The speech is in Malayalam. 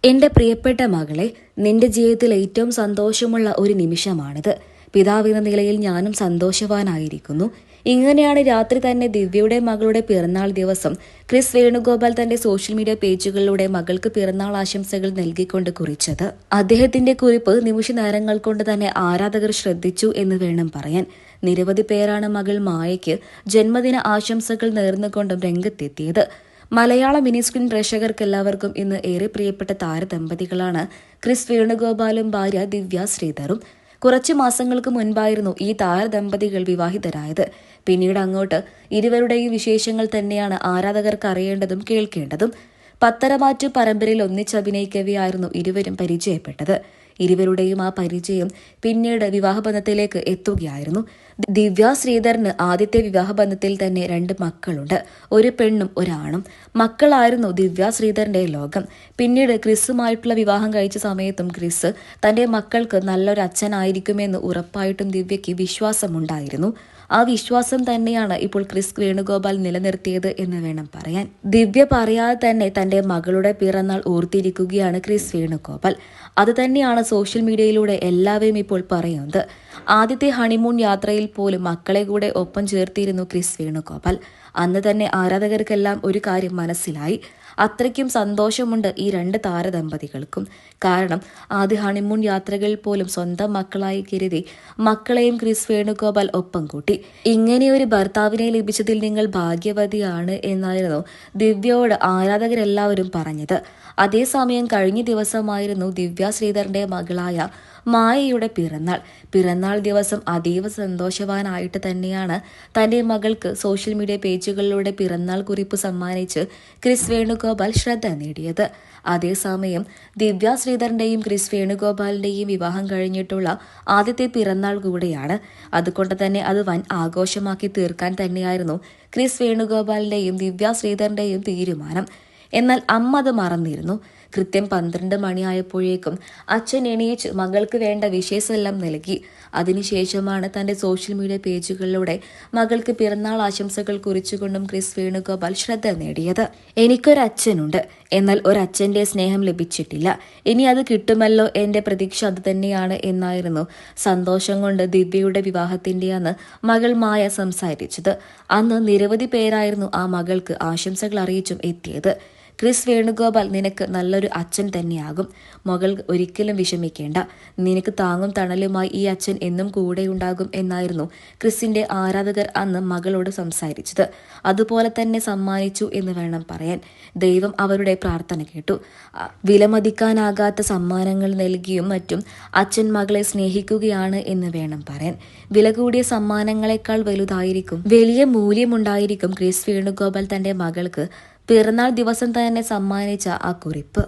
എന്റെ പ്രിയപ്പെട്ട മകളെ, നിന്റെ ജീവിതത്തിൽ ഏറ്റവും സന്തോഷമുള്ള ഒരു നിമിഷമാണിത്. പിതാവെന്ന നിലയിൽ ഞാനും സന്തോഷവാനായിരിക്കുന്നു. ഇങ്ങനെയാണ് രാത്രി തന്നെ ദിവ്യയുടെ മകളുടെ പിറന്നാൾ ദിവസം ക്രിസ് വേണുഗോപാൽ തന്റെ സോഷ്യൽ മീഡിയ പേജുകളിലൂടെ മകൾക്ക് പിറന്നാൾ ആശംസകൾ നൽകിക്കൊണ്ട് കുറിച്ചത്. അദ്ദേഹത്തിന്റെ കുറിപ്പ് നിമിഷ നേരങ്ങൾ കൊണ്ട് തന്നെ ആരാധകർ ശ്രദ്ധിച്ചു എന്ന് വേണം പറയാൻ. നിരവധി പേരാണ് മകൾ മായയ്ക്ക് ജന്മദിന ആശംസകൾ നേർന്നുകൊണ്ടും രംഗത്തെത്തിയത്. മലയാള മിനി സ്ക്രീൻ പ്രേക്ഷകർക്കെല്ലാവർക്കും ഇന്ന് ഏറെ പ്രിയപ്പെട്ട താരദമ്പതികളാണ് ക്രിസ് വേണുഗോപാലും ഭാര്യ ദിവ്യ ശ്രീധറും. കുറച്ചു മാസങ്ങൾക്ക് മുൻപായിരുന്നു ഈ താരദമ്പതികൾ വിവാഹിതരായത്. പിന്നീട് അങ്ങോട്ട് ഇരുവരുടെയും വിശേഷങ്ങൾ തന്നെയാണ് ആരാധകർക്ക് അറിയേണ്ടതും കേൾക്കേണ്ടതും. പത്തരമാറ്റു പരമ്പരയിൽ ഒന്നിച്ചഭിനയിക്കവെയായിരുന്നു ഇരുവരും പരിചയപ്പെട്ടത്. ഇരുവരുടെയും ആ പരിചയം പിന്നീട് വിവാഹബന്ധത്തിലേക്ക് എത്തുകയായിരുന്നു. ദിവ്യ ശ്രീധറിന് ആദ്യത്തെ വിവാഹബന്ധത്തിൽ തന്നെ 2 മക്കളുണ്ട്. ഒരു പെണ്ണും ഒരാണും. മക്കളായിരുന്നു ദിവ്യ ശ്രീധറിന്റെ ലോകം. പിന്നീട് ക്രിസുമായിട്ടുള്ള വിവാഹം കഴിച്ച സമയത്തും ക്രിസ് തന്റെ മക്കൾക്ക് നല്ലൊരു അച്ഛനായിരിക്കുമെന്ന് ഉറപ്പായിട്ടും ദിവ്യയ്ക്ക് വിശ്വാസമുണ്ടായിരുന്നു. ആ വിശ്വാസം തന്നെയാണ് ഇപ്പോൾ ക്രിസ് വേണുഗോപാൽ നിലനിർത്തിയത് എന്ന് വേണം പറയാൻ. ദിവ്യ പറയാതെ തന്നെ തന്റെ മകളുടെ പിറന്നാൾ ഓർത്തിരിക്കുകയാണ് ക്രിസ് വേണുഗോപാൽ. അത് തന്നെയാണ് സോഷ്യൽ മീഡിയയിലൂടെ എല്ലാവരും ഇപ്പോൾ പറയുന്നത്. ആദ്യത്തെ ഹണിമൂൺ യാത്രയിൽ പോലും മക്കളെ കൂടെ ഒപ്പം ചേർത്തിരുന്നു ക്രിസ് വേണുഗോപാൽ. അന്ന് തന്നെ ആരാധകർക്കെല്ലാം ഒരു കാര്യം മനസ്സിലായി. അത്രയ്ക്കും സന്തോഷമുണ്ട് ഈ 2 താരദമ്പതികൾക്കും. കാരണം ആദ്യ ഹണിമൂൺ യാത്രകളിൽ പോലും സ്വന്തം മക്കളായി കരുതി മക്കളെയും ക്രിസ് വേണുഗോപാൽ ഒപ്പം കൂട്ടി. ഇങ്ങനെയൊരു ഭർത്താവിനെ ലഭിച്ചതിൽ നിങ്ങൾ ഭാഗ്യവതിയാണ് എന്നായിരുന്നു ദിവ്യയോട് ആരാധകരെല്ലാവരും പറഞ്ഞത്. അതേസമയം കഴിഞ്ഞ ദിവസമായിരുന്നു ദിവ്യ ശ്രീധറിന്റെ മകളായ മായയുടെ പിറന്നാൾ ദിവസം അതീവ സന്തോഷവാനായിട്ട് തന്നെയാണ് തന്റെ മകൾക്ക് സോഷ്യൽ മീഡിയ പേജുകളിലൂടെ പിറന്നാൾ കുറിപ്പ് സമ്മാനിച്ച് ക്രിസ് വേണുഗോപാൽ ശ്രദ്ധ നേടിയത്. അതേസമയം ദിവ്യ ശ്രീധറിന്റെയും ക്രിസ് വേണുഗോപാലിന്റെയും വിവാഹം കഴിഞ്ഞിട്ടുള്ള ആദ്യത്തെ പിറന്നാൾ കൂടെയാണ്. അതുകൊണ്ട് തന്നെ അത് വൻ ആഘോഷമാക്കി തീർക്കാൻ തന്നെയായിരുന്നു ക്രിസ് വേണുഗോപാലിന്റെയും ദിവ്യ ശ്രീധറിന്റെയും തീരുമാനം. എന്നാൽ അമ്മ അത് മറന്നിരുന്നു. കൃത്യം 12 മണിയായപ്പോഴേക്കും അച്ഛൻ എണീച്ച് മകൾക്ക് വേണ്ട വിശേഷമെല്ലാം നൽകി. അതിനുശേഷമാണ് തന്റെ സോഷ്യൽ മീഡിയ പേജുകളിലൂടെ മകൾക്ക് പിറന്നാൾ ആശംസകൾ കുറിച്ചുകൊണ്ടും ക്രിസ് വേണുഗോപാൽ ശ്രദ്ധ നേടിയത്. എനിക്കൊരച്ഛനുണ്ട്, എന്നാൽ ഒരച്ഛന്റെ സ്നേഹം ലഭിച്ചിട്ടില്ല. ഇനി അത് കിട്ടുമല്ലോ, എന്റെ പ്രതീക്ഷ അത് തന്നെയാണ് എന്നായിരുന്നു സന്തോഷം കൊണ്ട് ദിവ്യയുടെ വിവാഹത്തിന്റെ അന്ന് മകൾ മായ സംസാരിച്ചത്. അന്ന് നിരവധി പേരായിരുന്നു ആ മകൾക്ക് ആശംസകൾ അറിയിച്ചും എത്തിയത്. ക്രിസ് വേണുഗോപാൽ നിനക്ക് നല്ലൊരു അച്ഛൻ തന്നെയാകും. മകൾ ഒരിക്കലും വിഷമിക്കേണ്ട. നിനക്ക് താങ്ങും തണലുമായി ഈ അച്ഛൻ എന്നും കൂടെയുണ്ടാകും എന്നായിരുന്നു ക്രിസിന്റെ ആരാധകർ അന്ന് മകളോട് സംസാരിച്ചത്. അതുപോലെ തന്നെ സമ്മാനിച്ചു എന്ന് വേണം പറയാൻ. ദൈവം അവരുടെ പ്രാർത്ഥന കേട്ടു. വിലമതിക്കാനാകാത്ത സമ്മാനങ്ങൾ നൽകിയും മറ്റും അച്ഛൻ മകളെ സ്നേഹിക്കുകയാണ് എന്ന് വേണം പറയാൻ. വില കൂടിയ സമ്മാനങ്ങളെക്കാൾ വലുതായിരിക്കും, വലിയ മൂല്യമുണ്ടായിരിക്കും ക്രിസ് വേണുഗോപാൽ തന്റെ മകൾക്ക് പിറന്നാൾ ദിവസം തന്നെ സമ്മാനിച്ച ആ കുറിപ്പ്.